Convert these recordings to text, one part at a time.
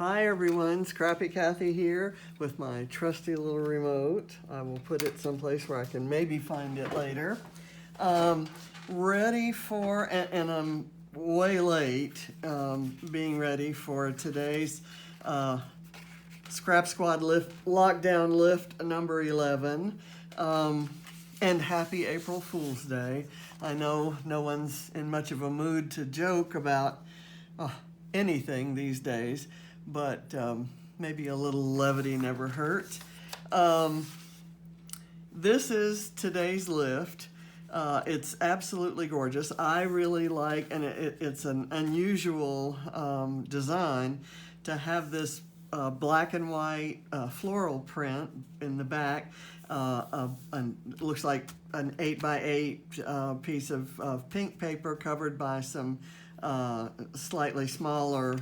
Hi everyone, Scrappy Kathy here with my trusty little remote. I will put it someplace where I can maybe find it later. Ready for, and I'm way late, being ready for today's Scrap Squad Lockdown Lift number 11. And happy April Fool's Day. I know no one's in much of a mood to joke about anything these days, but maybe a little levity never hurt. This is today's lift. It's absolutely gorgeous. I really like, and it's an unusual design to have this black and white floral print in the back. Looks like an 8x8 piece of pink paper covered by some slightly smaller,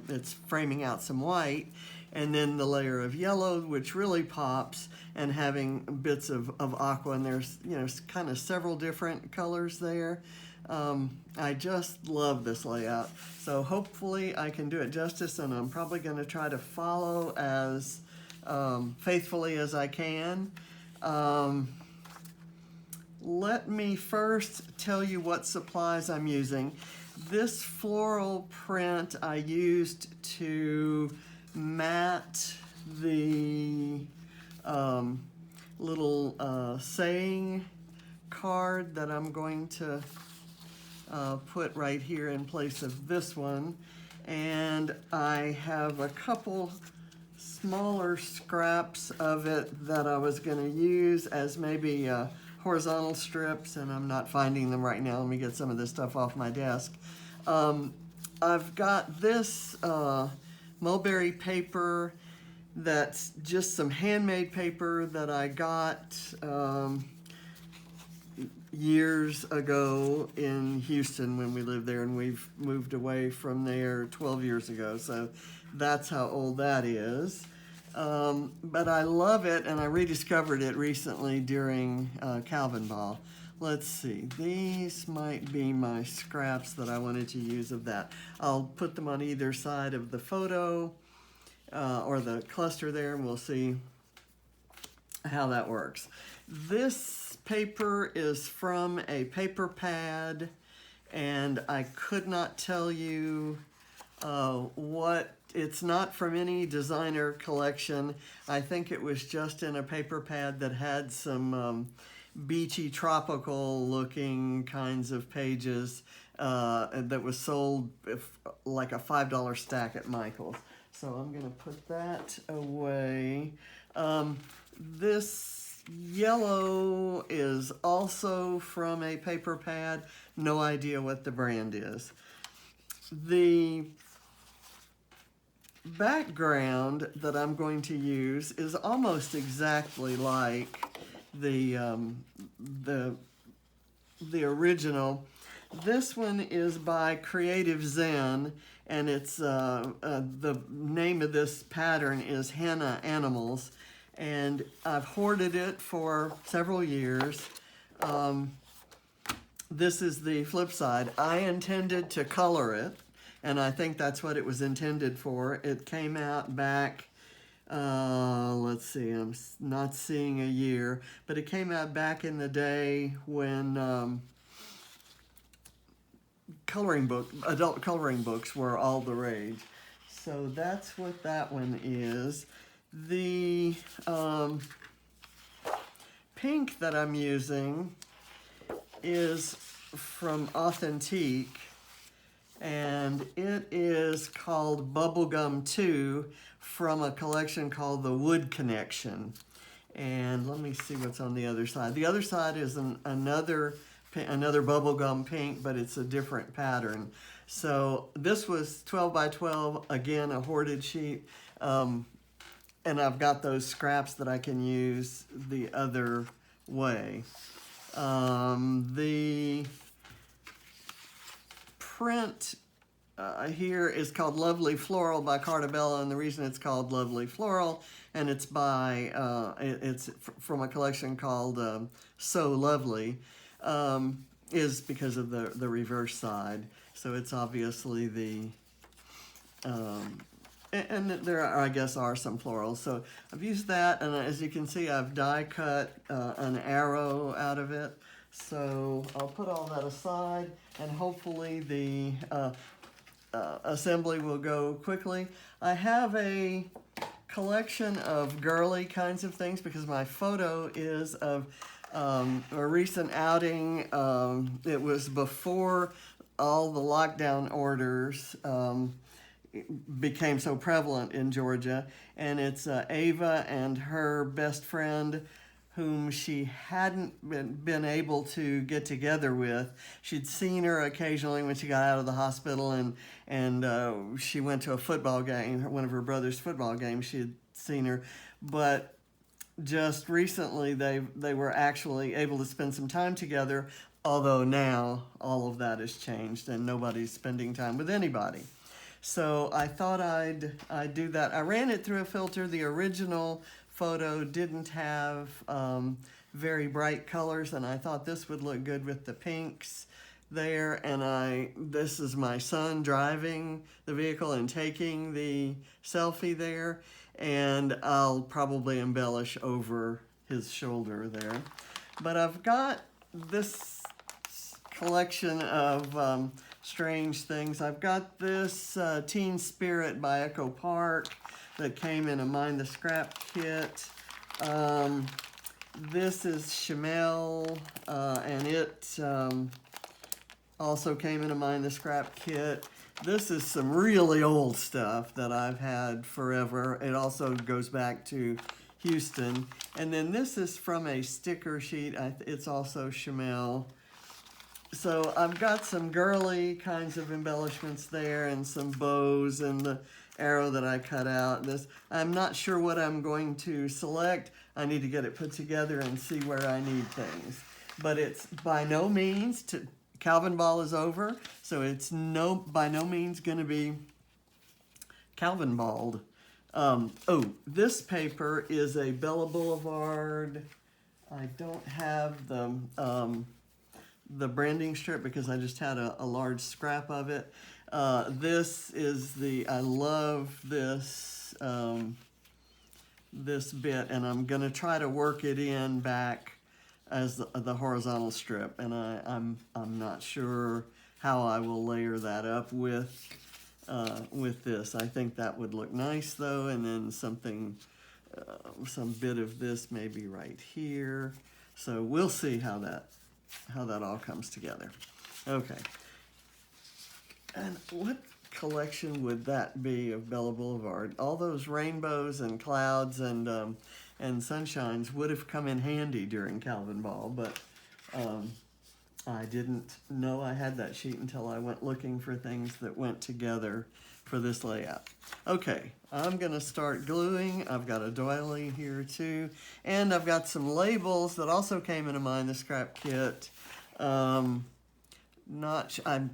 it's framing out some white, and then the layer of yellow, which really pops, and having bits of aqua, and there's, kind of several different colors there. I just love this layout. So hopefully I can do it justice, and I'm probably going to try to follow as faithfully as I can. Let me first tell you what supplies I'm using. This floral print I used to mat the little saying card that I'm going to put right here in place of this one. And I have a couple smaller scraps of it that I was going to use as maybe horizontal strips, and I'm not finding them right now. Let me get some of this stuff off my desk. I've got this mulberry paper that's just some handmade paper that I got years ago in Houston when we lived there, and we've moved away from there 12 years ago, so that's how old that is. But I love it, and I rediscovered it recently during Calvinball. Let's see, these might be my scraps that I wanted to use of that. I'll put them on either side of the photo or the cluster there, and we'll see how that works. This paper is from a paper pad, and I could not tell you what. It's not from any designer collection. I think it was just in a paper pad that had some beachy, tropical looking kinds of pages that was sold like a $5 stack at Michael's. So I'm going to put that away. This yellow is also from a paper pad. No idea what the brand is. The background that I'm going to use is almost exactly like the original. This one is by Creative Zen, and it's the name of this pattern is Henna Animals, and I've hoarded it for several years. This is the flip side. I intended to color it, and I think that's what it was intended for. It came out back, let's see, I'm not seeing a year, but it came out back in the day when adult coloring books were all the rage. So that's what that one is. The pink that I'm using is from Authentique, and it is called Bubblegum 2 from a collection called the Wood Connection. And let me see what's on the other side. The other side is another bubblegum pink, but it's a different pattern. So this was 12 by 12, again, a hoarded sheet. And I've got those scraps that I can use the other way. The print here is called Lovely Floral by Cartabella, and the reason it's called Lovely Floral, and it's by it's from a collection called So Lovely, is because of the reverse side. So it's obviously the And there, I guess, are some florals. So I've used that, and as you can see, I've die cut an arrow out of it. So I'll put all that aside, and hopefully the assembly will go quickly. I have a collection of girly kinds of things because my photo is of a recent outing. It was before all the lockdown orders became so prevalent in Georgia, and it's Ava and her best friend whom she hadn't been able to get together with. She'd seen her occasionally when she got out of the hospital, and she went to a football game, one of her brother's football games. She had seen her, but just recently they were actually able to spend some time together, although now all of that has changed and nobody's spending time with anybody. So I thought I'd do that. I ran it through a filter. The original photo didn't have very bright colors, and I thought this would look good with the pinks there. And this is my son driving the vehicle and taking the selfie there, and I'll probably embellish over his shoulder there. But I've got this collection of strange things. I've got this Teen Spirit by Echo Park that came in a Mind the Scrap kit. This is Chamel, and it also came in a Mind the Scrap kit. This is some really old stuff that I've had forever. It also goes back to Houston. And then this is from a sticker sheet. It's also Chamel. So I've got some girly kinds of embellishments there, and some bows, and the arrow that I cut out. I'm not sure what I'm going to select. I need to get it put together and see where I need things. But it's by no means, Calvinball is over, so it's by no means going to be Calvinballed. This paper is a Bella Boulevard. I don't have the branding strip because I just had a large scrap of it. This is I love this this bit, and I'm gonna try to work it in back as the horizontal strip, and I'm not sure how I will layer that up with this. I think that would look nice though, and then something, some bit of this maybe right here. So we'll see how that all comes together. Okay. And what collection would that be of Bella Boulevard? All those rainbows and clouds and sunshines would have come in handy during Calvinball, but I didn't know I had that sheet until I went looking for things that went together for this layout. Okay, I'm gonna start gluing. I've got a doily here too, and I've got some labels that also came in a Mind the Scrap kit. I'm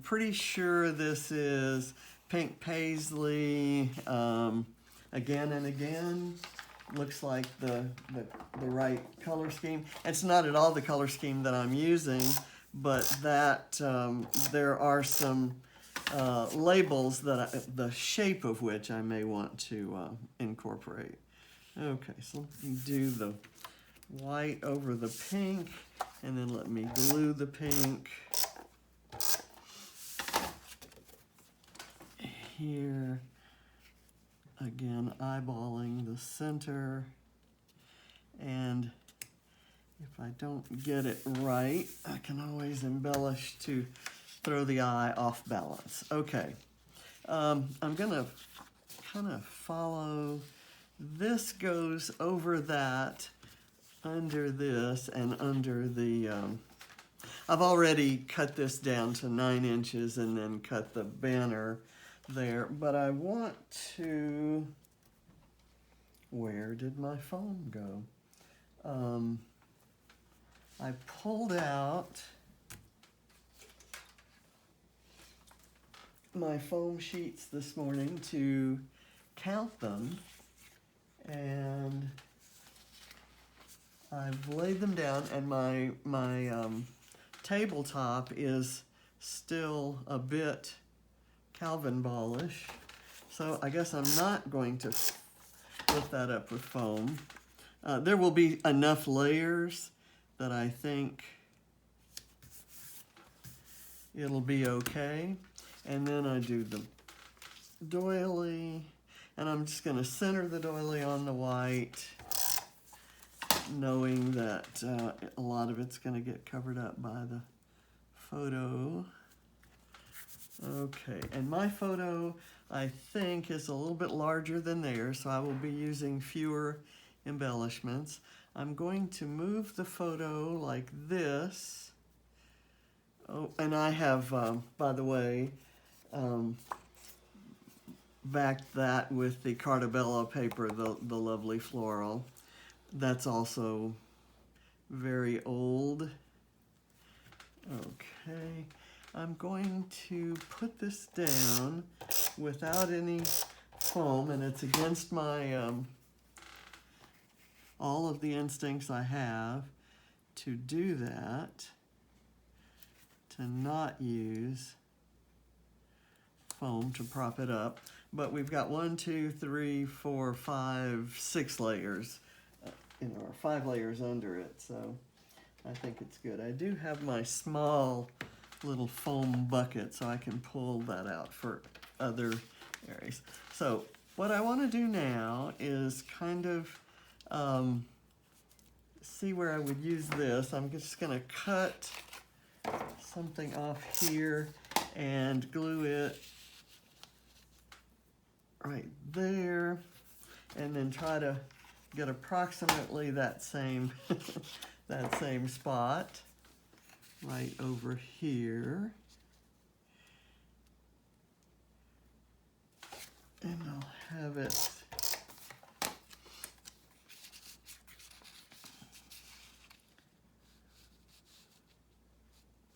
pretty sure this is Pink Paisley, Again and Again. Looks like the right color scheme. It's not at all the color scheme that I'm using, but that there are some labels that the shape of which I may want to incorporate. Okay, so let me do the white over the pink, and then let me glue the pink here. Again, eyeballing the center, and if I don't get it right, I can always embellish to throw the eye off balance. Okay, I'm gonna kind of follow. This goes over that, under this, and under the, I've already cut this down to 9 inches and then cut the banner there, but I want to, where did my foam go? I pulled out my foam sheets this morning to count them, and I've laid them down, and my tabletop is still a bit Calvinballish, So I guess I'm not going to lift that up with foam. There will be enough layers that I think it'll be okay. And then I do the doily, and I'm just gonna center the doily on the white, knowing that a lot of it's gonna get covered up by the photo. Okay, and my photo, I think, is a little bit larger than theirs, so I will be using fewer embellishments. I'm going to move the photo like this. Oh, and I have, by the way, backed that with the Cartabella paper, the lovely floral. That's also very old. Okay, I'm going to put this down without any foam, and it's against my all of the instincts I have to do that, to not use foam to prop it up. But we've got 1, 2, 3, 4, 5, 6 layers, or 5 layers under it, so I think it's good. I do have my small little foam bucket, so I can pull that out for other areas. So what I want to do now is kind of see where I would use this. I'm just going to cut something off here and glue it right there, and then try to get approximately that same that same spot right over here. And I'll have it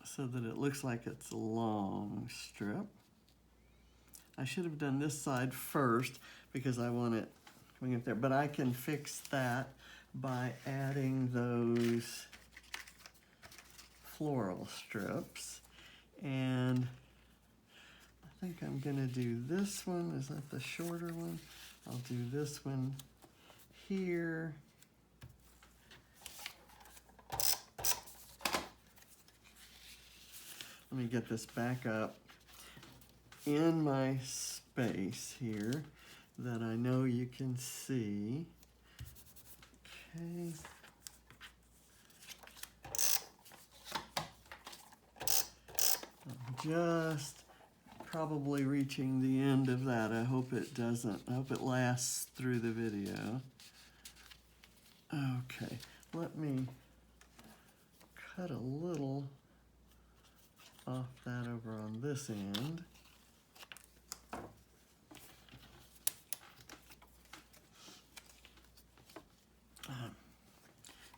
so that it looks like it's a long strip. I should have done this side first because I want it coming up there, but I can fix that by adding those floral strips. And I think I'm gonna do this one. Is that the shorter one? I'll do this one here. Let me get this back up in my space here that I know you can see. Okay. I'm just probably reaching the end of that. I hope it doesn't. I hope it lasts through the video. Okay, let me cut a little off that over on this end.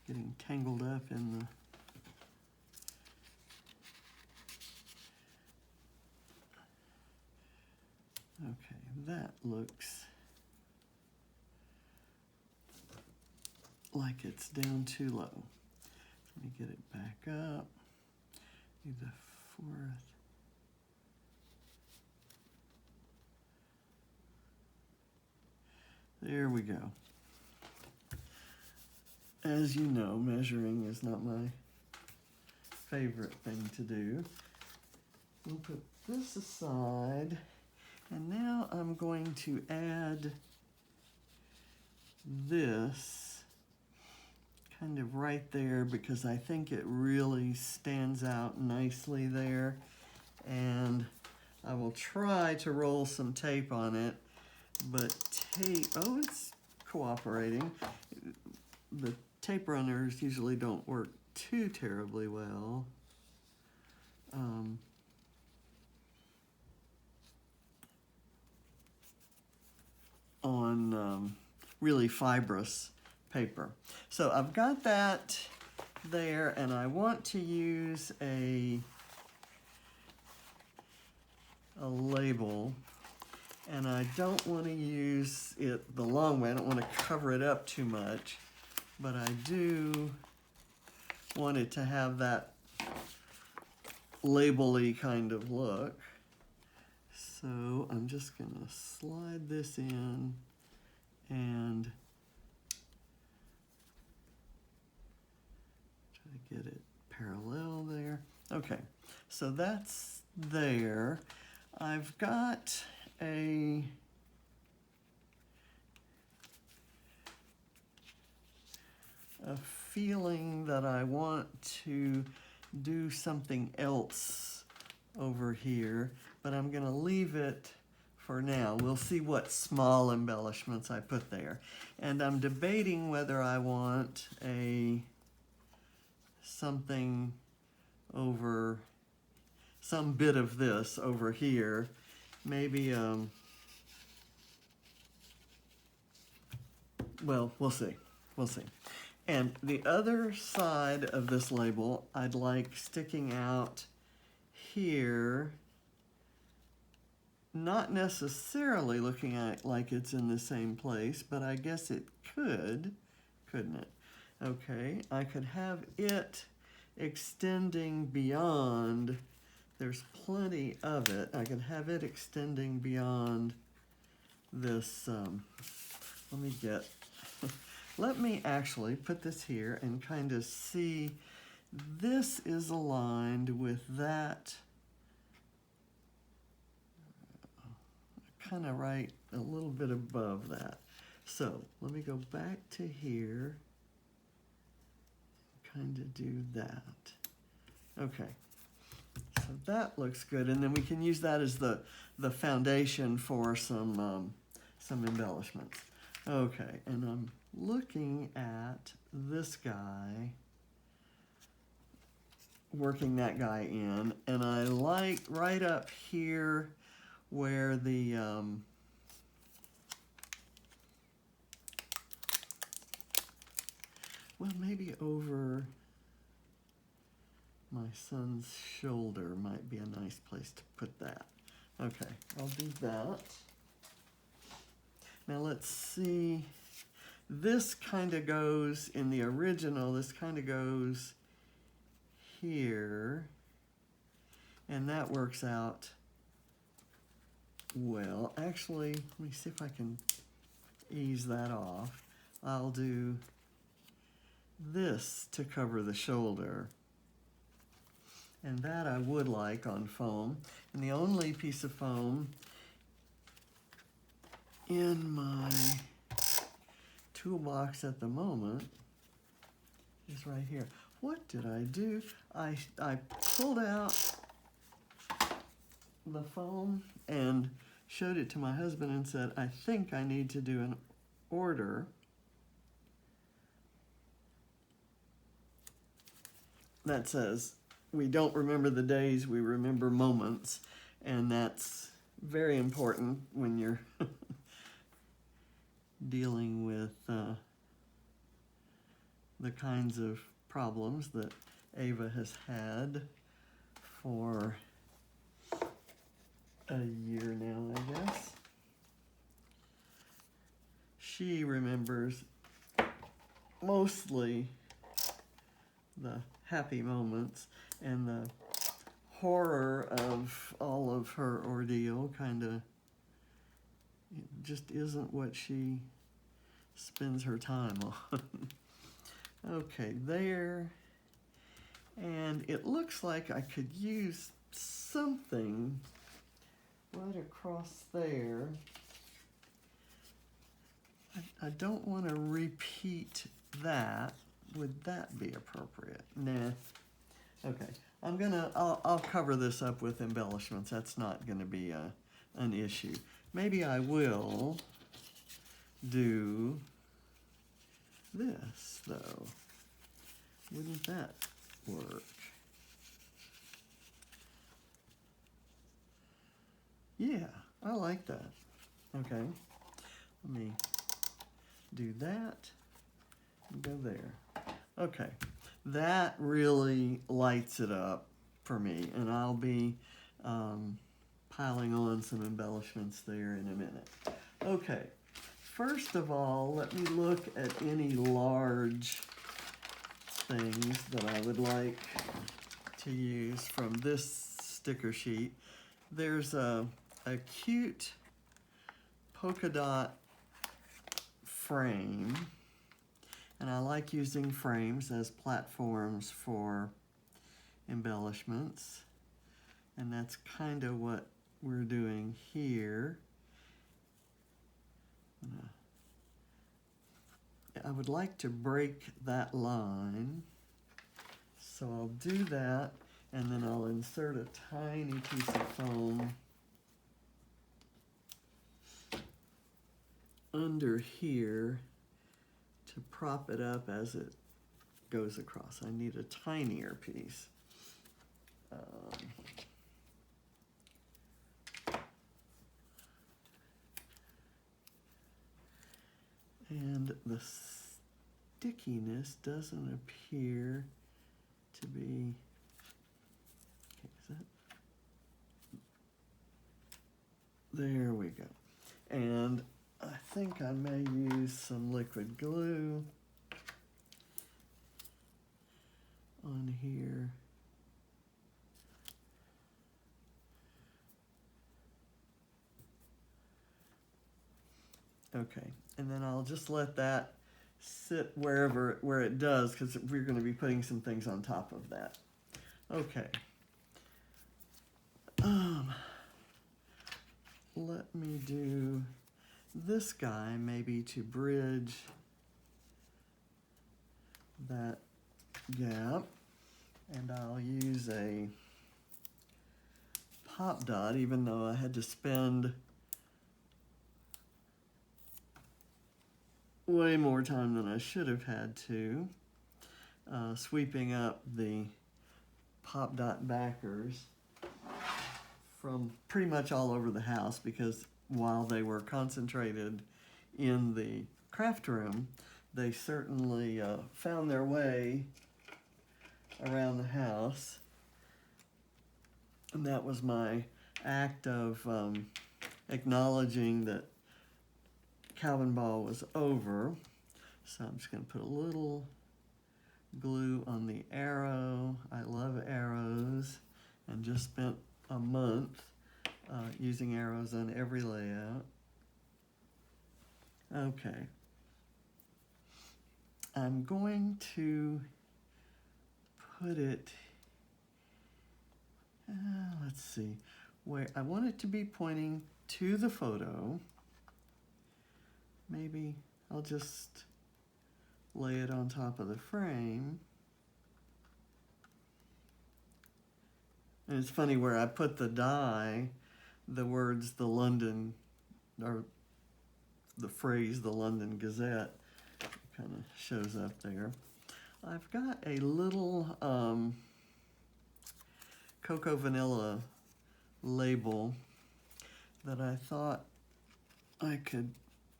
Getting tangled up in the okay, that looks like it's down too low. Let me get it back up. Do the 4th. There we go. As you know, measuring is not my favorite thing to do. We'll put this aside, and now I'm going to add this kind of right there because I think it really stands out nicely there. And I will try to roll some tape on it, but tape, oh, it's cooperating. The tape runners usually don't work too terribly well. On really fibrous paper. So I've got that there, and I want to use a label, and I don't want to use it the long way. I don't want to cover it up too much, but I do want it to have that label-y kind of look. So So I'm just going to slide this in and try to get it parallel there. Okay, so that's there. I've got a feeling that I want to do something else over here, but I'm going to leave it for now. We'll see what small embellishments I put there. And I'm debating whether I want something over, some bit of this over here. Maybe, well, we'll see. We'll see. And the other side of this label, I'd like sticking out here, not necessarily looking at it like it's in the same place, but I guess it could, couldn't it? Okay, I could have it extending beyond, there's plenty of it, I could have it extending beyond this, let me actually put this here and kind of see, this is aligned with that, kind of right a little bit above that. So let me go back to here, kind of do that. Okay, so that looks good, and then we can use that as the foundation for some embellishments. Okay, and I'm looking at this guy, working that guy in, and I like right up here where the well, maybe over my son's shoulder might be a nice place to put that. Okay, I'll do that. Now let's see, this kind of goes in the original, this kind of goes here, and that works out well. Actually, let me see if I can ease that off. I'll do this to cover the shoulder, and that I would like on foam. And the only piece of foam in my toolbox at the moment is right here. What did I do? I pulled out the foam and showed it to my husband and said, I think I need to do an order that says, we don't remember the days, we remember moments. And that's very important when you're dealing with the kinds of problems that Ava has had for a year now, I guess. She remembers mostly the happy moments, and the horror of all of her ordeal kind of just isn't what she spends her time on. Okay, there. And it looks like I could use something right across there. I don't want to repeat that. Would that be appropriate? Nah. Okay, I'll cover this up with embellishments. That's not gonna be an issue. Maybe I will do this, though. Wouldn't that work? Yeah, I like that. Okay, let me do that and go there. Okay, that really lights it up for me, and I'll be piling on some embellishments there in a minute. Okay, first of all, let me look at any large things that I would like to use from this sticker sheet. There's a a cute polka dot frame, and I like using frames as platforms for embellishments, and that's kind of what we're doing here. I would like to break that line, so I'll do that, and then I'll insert a tiny piece of foam under here to prop it up as it goes across. I need a tinier piece. And the stickiness doesn't appear to be, okay, is that? There we go. And I think I may use some liquid glue on here. Okay, and then I'll just let that sit where it does, because we're going to be putting some things on top of that. Okay. Let me do this guy maybe to bridge that gap, and I'll use a pop dot, even though I had to spend way more time than I should have had to, sweeping up the pop dot backers from pretty much all over the house, because while they were concentrated in the craft room, they certainly found their way around the house. And that was my act of acknowledging that Calvinball was over. So I'm just going to put a little glue on the arrow. I love arrows, and just spent a month using arrows on every layout. Okay. I'm going to put it, let's see, where I want it to be pointing to the photo. Maybe I'll just lay it on top of the frame. And it's funny, where I put the die, the words the London, or the phrase the London Gazette kind of shows up there. I've got a little cocoa vanilla label that I thought I could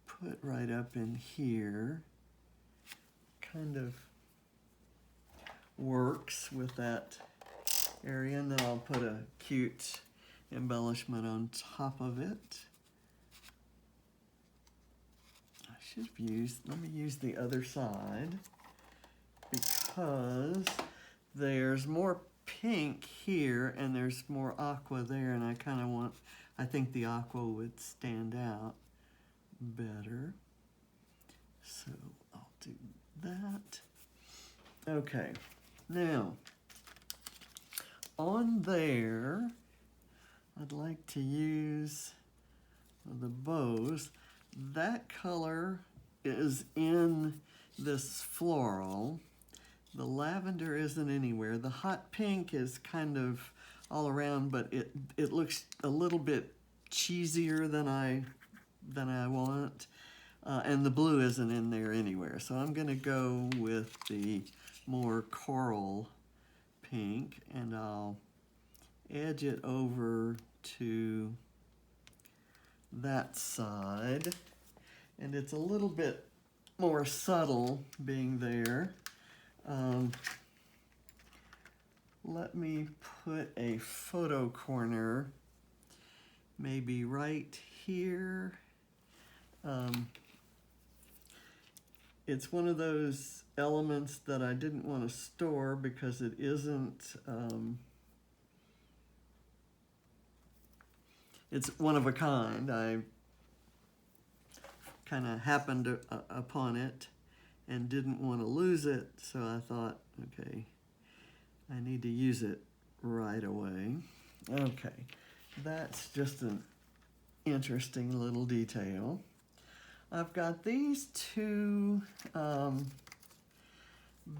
put right up in here. Kind of works with that area, and then I'll put a cute embellishment on top of it. I should have used, let me use the other side, because there's more pink here and there's more aqua there, and I kind of want, I think the aqua would stand out better. So I'll do that. Okay, now on there, I'd like to use the bows. That color is in this floral. The lavender isn't anywhere. The hot pink is kind of all around, but it looks a little bit cheesier than I want. And the blue isn't in there anywhere. So I'm gonna go with the more coral pink, and I'll edge it over to that side. And it's a little bit more subtle being there. Let me put a photo corner maybe right here. It's one of those elements that I didn't want to store because it isn't it's one of a kind. I kind of happened upon it and didn't want to lose it, so I thought, okay, I need to use it right away. Okay, that's just an interesting little detail. I've got these two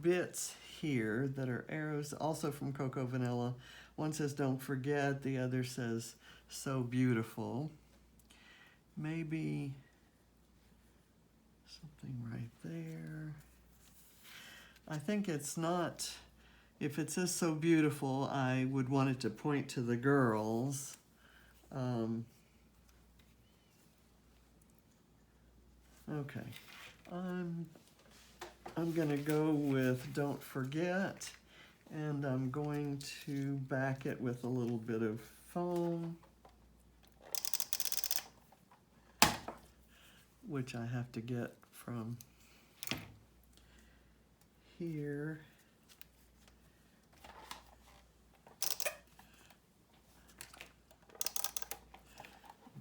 bits here that are arrows, also from Cocoa Vanilla. One says "Don't forget," the other says "So beautiful." Maybe something right there. I think it's not, if it says "so beautiful," I would want it to point to the girls. Okay, I'm gonna go with "Don't forget," and I'm going to back it with a little bit of foam, which I have to get from here.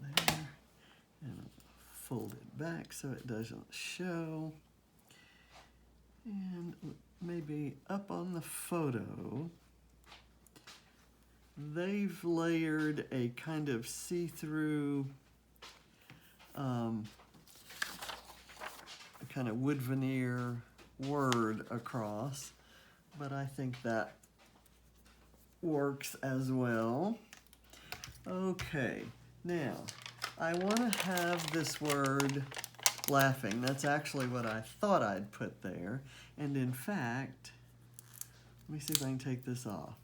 There, and fold it back so it doesn't show. And maybe up on the photo, they've layered a kind of see-through kind of wood veneer word across, but I think that works as well. Okay, now I want to have this word laughing. That's actually what I thought I'd put there, and in fact, let me see if I can take this off.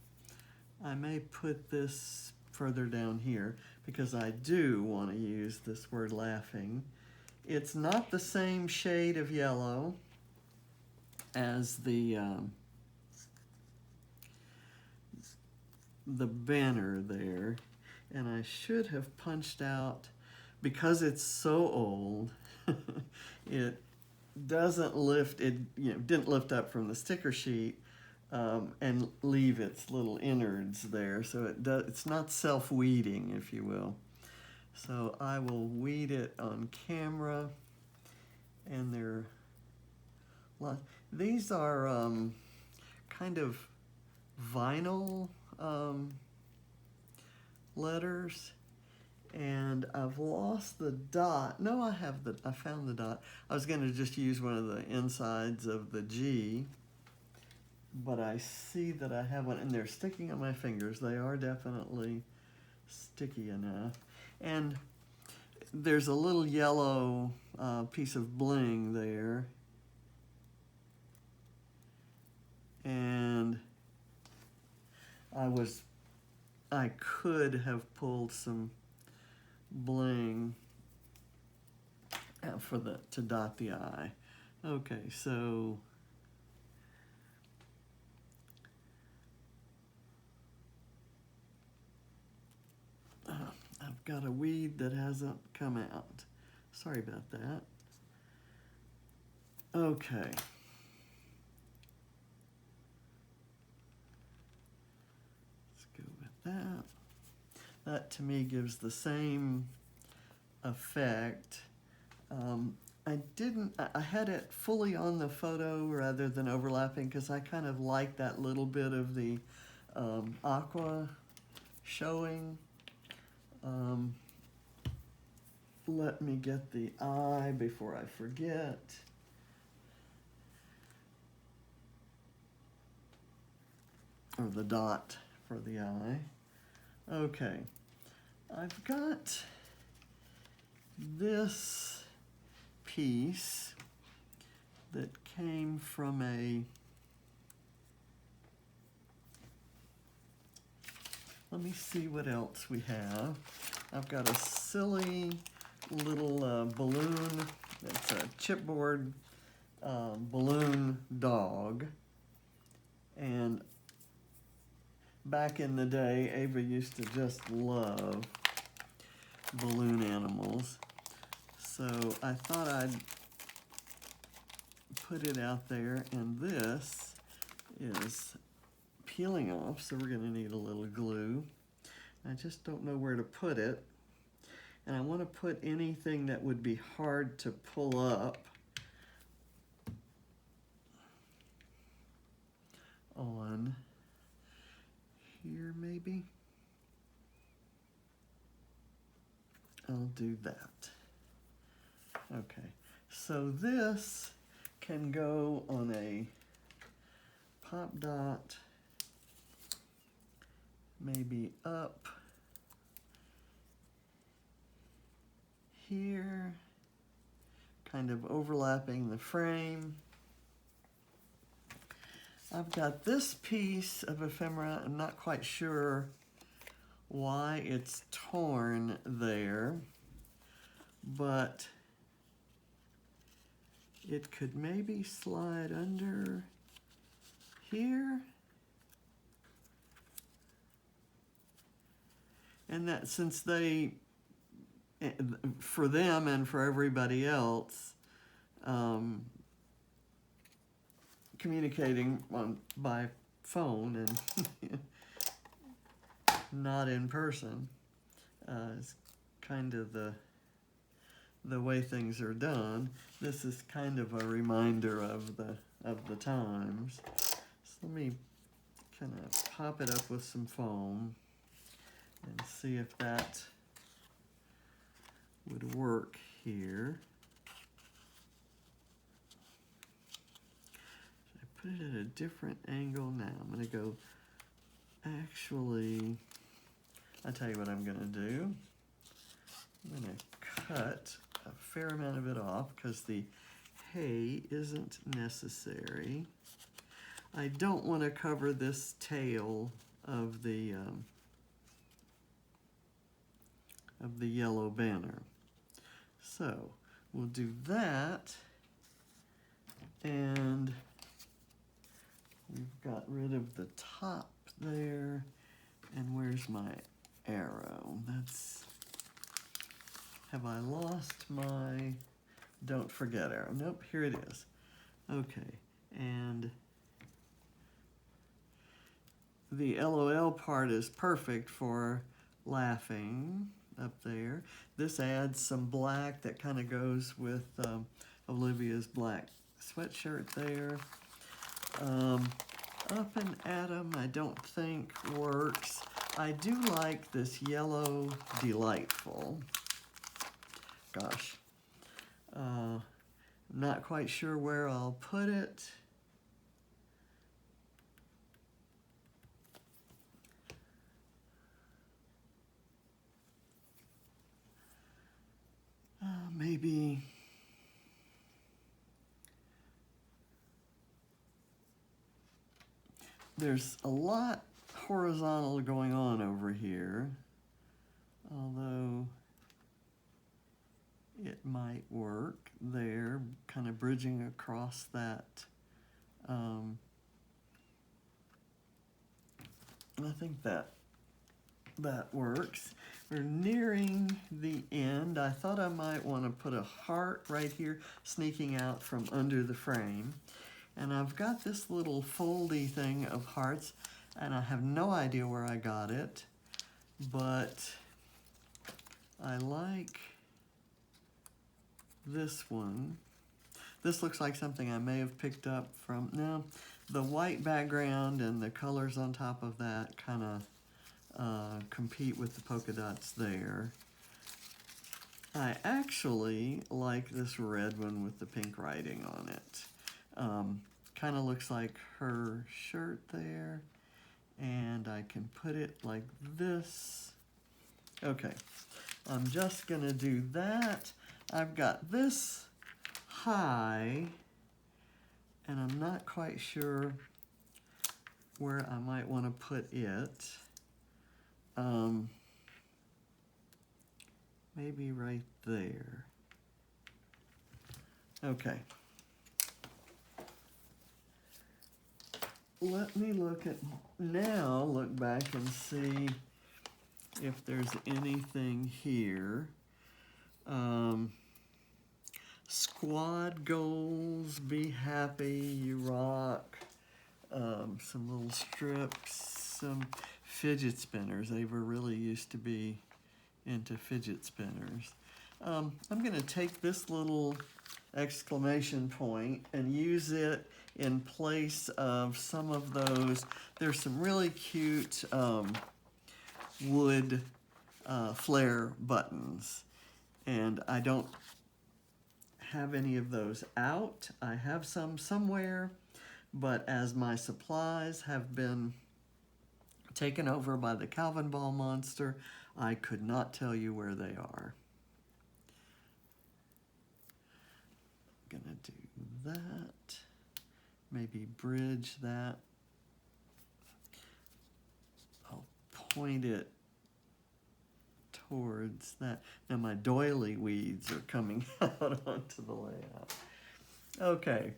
I may put this further down here because I do want to use this word laughing. It's not the same shade of yellow as the banner there, and I should have punched out, because it's so old, it doesn't lift, it didn't lift up from the sticker sheet and leave its little innards there, so it's not self-weeding, if you will. So I will weed it on camera, and these are kind of vinyl letters, and I've lost the dot. No, I found the dot. I was going to just use one of the insides of the G, but I see that I have one, and they're sticking on my fingers. They are definitely sticky enough. And there's a little yellow piece of bling there. And I could have pulled some bling to dot the I. Okay, so I've got a weed that hasn't come out. Sorry about that. Okay. Let's go with that. That to me gives the same effect. I had it fully on the photo rather than overlapping because I kind of like that little bit of the aqua showing. Let me get the eye before I forget. Or the dot for the eye. Okay, I've got this piece that came from let me see what else we have. I've got a silly little balloon. It's a chipboard balloon dog. And back in the day, Ava used to just love balloon animals. So I thought I'd put it out there, and this is peeling off, so we're going to need a little glue. I just don't know where to put it. and I want to put anything that would be hard to pull up on here maybe. I'll do that. Okay, so this can go on a pop dot, maybe up here, kind of overlapping the frame. I've got this piece of ephemera. I'm not quite sure why it's torn there, but it could maybe slide under here. And that, since they, for them and for everybody else, communicating by phone and not in person is kind of the way things are done. This is kind of a reminder of the times. So let me kind of pop it up with some foam and see if that would work here. Should I put it at a different angle now? I'm going to go, actually, I'll tell you what I'm going to do. I'm going to cut a fair amount of it off because the hay isn't necessary. I don't want to cover this tail of the yellow banner. So we'll do that, and we've got rid of the top there. And where's my arrow? That's, have I lost my don't forget arrow? Nope, here it is. Okay, and the LOL part is perfect for laughing up there. This adds some black that kind of goes with Olivia's black sweatshirt there. Up and Atom I don't think works. I do like this yellow Delightful. Gosh, not quite sure where I'll put it. Maybe there's a lot horizontal going on over here, although it might work there, kind of bridging across that. I think that works. We're nearing the end. I thought I might want to put a heart right here sneaking out from under the frame. And I've got this little foldy thing of hearts, and I have no idea where I got it, but I like this one. This looks like something I may have picked up from, no, the white background and the colors on top of that kind of compete with the polka dots there. I actually like this red one with the pink writing on it. Kind of looks like her shirt there, and I can put it like this. Okay, I'm just gonna do that. I've got this high, and I'm not quite sure where I might want to put it. Maybe right there. Okay. Let me look back and see if there's anything here. Squad goals, be happy, you rock. Some little strips, some fidget spinners. They were really used to be into fidget spinners. I'm going to take this little exclamation point and use it in place of some of those. There's some really cute wood flare buttons, and I don't have any of those out. I have some somewhere, but as my supplies have been taken over by the Calvinball monster, I could not tell you where they are. I'm gonna do that. Maybe bridge that. I'll point it towards that. Now my doily weeds are coming out onto the layout. Okay,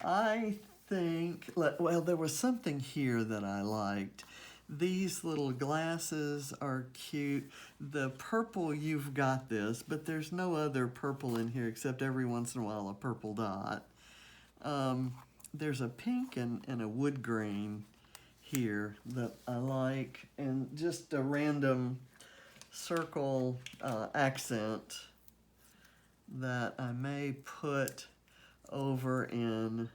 I think, well, there was something here that I liked. These little glasses are cute. The purple, you've got this, but there's no other purple in here except every once in a while a purple dot. There's a pink and a wood grain here that I like, and just a random circle accent that I may put over in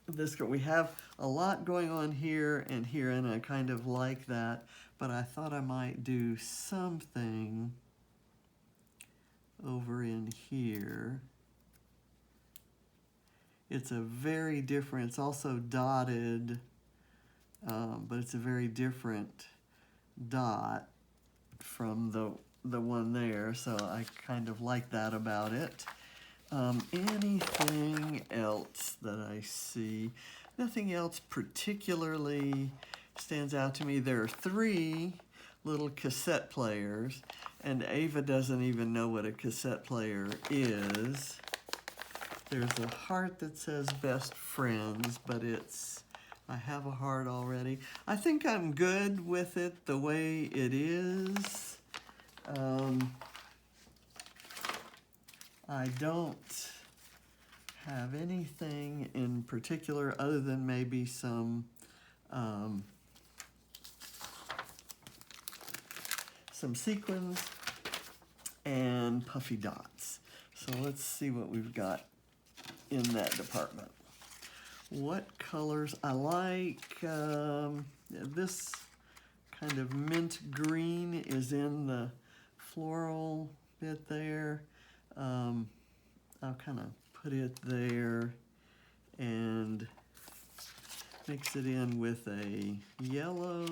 this. We have a lot going on here and here, and I kind of like that, but I thought I might do something over in here. It's a very different, it's also dotted, but it's a very different dot from the one there, so I kind of like that about it. Anything else that I see? Nothing else particularly stands out to me. There are 3 little cassette players, and Ava doesn't even know what a cassette player is. There's a heart that says best friends, but I have a heart already. I think I'm good with it the way it is. I don't have anything in particular other than maybe some sequins and puffy dots. So let's see what we've got in that department. What colors? I like this kind of mint green is in the floral bit there. I'll kind of put it there and mix it in with a yellow.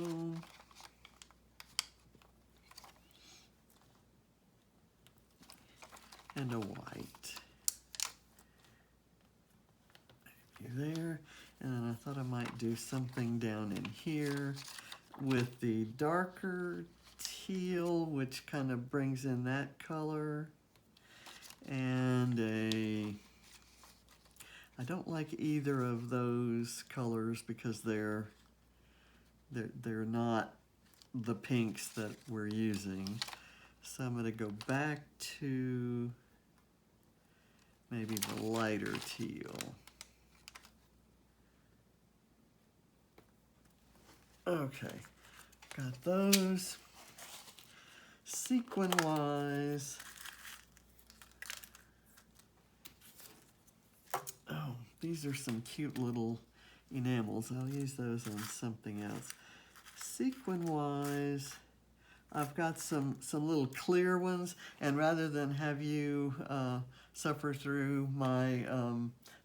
And a white. Maybe there. And then I thought I might do something down in here with the darker teal, which kind of brings in that color. And I don't like either of those colors because they're not the pinks that we're using. So I'm going to go back to maybe the lighter teal. Okay, got those. Sequin-wise, oh, these are some cute little enamels. I'll use those on something else. Sequin-wise, I've got some little clear ones, and rather than have you suffer through my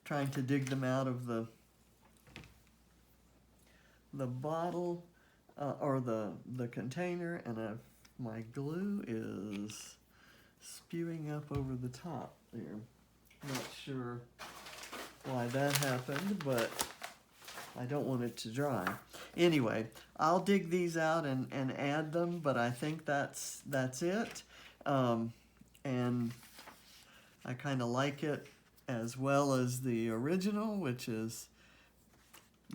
trying to dig them out of the bottle or the container, and my glue is spewing up over the top there. Not sure why that happened, but I don't want it to dry. Anyway, I'll dig these out and add them, but I think that's it. And I kind of like it as well as the original, which is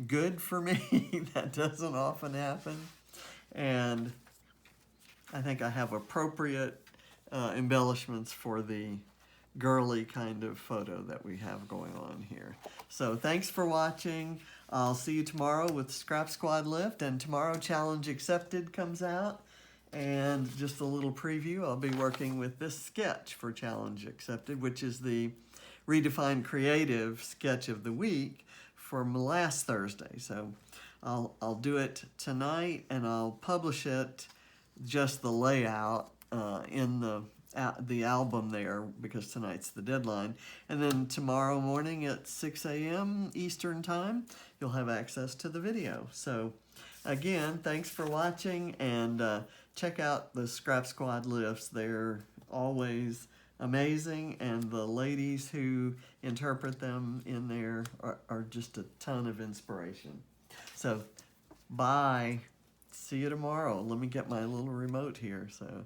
good for me. That doesn't often happen. And I think I have appropriate embellishments for the girly kind of photo that we have going on here. So thanks for watching. I'll see you tomorrow with Scrap Squad Lift, and tomorrow Challenge Accepted comes out. And just a little preview, I'll be working with this sketch for Challenge Accepted, which is the Redefined Creative sketch of the week from last Thursday. So I'll do it tonight, and I'll publish it, just the layout, in the album there, because tonight's the deadline. And then tomorrow morning at 6 a.m. Eastern Time, you'll have access to the video. So again, thanks for watching, and check out the Scrap Squad lifts. They're always amazing, and the ladies who interpret them in there are just a ton of inspiration. So bye. See you tomorrow. Let me get my little remote here. So.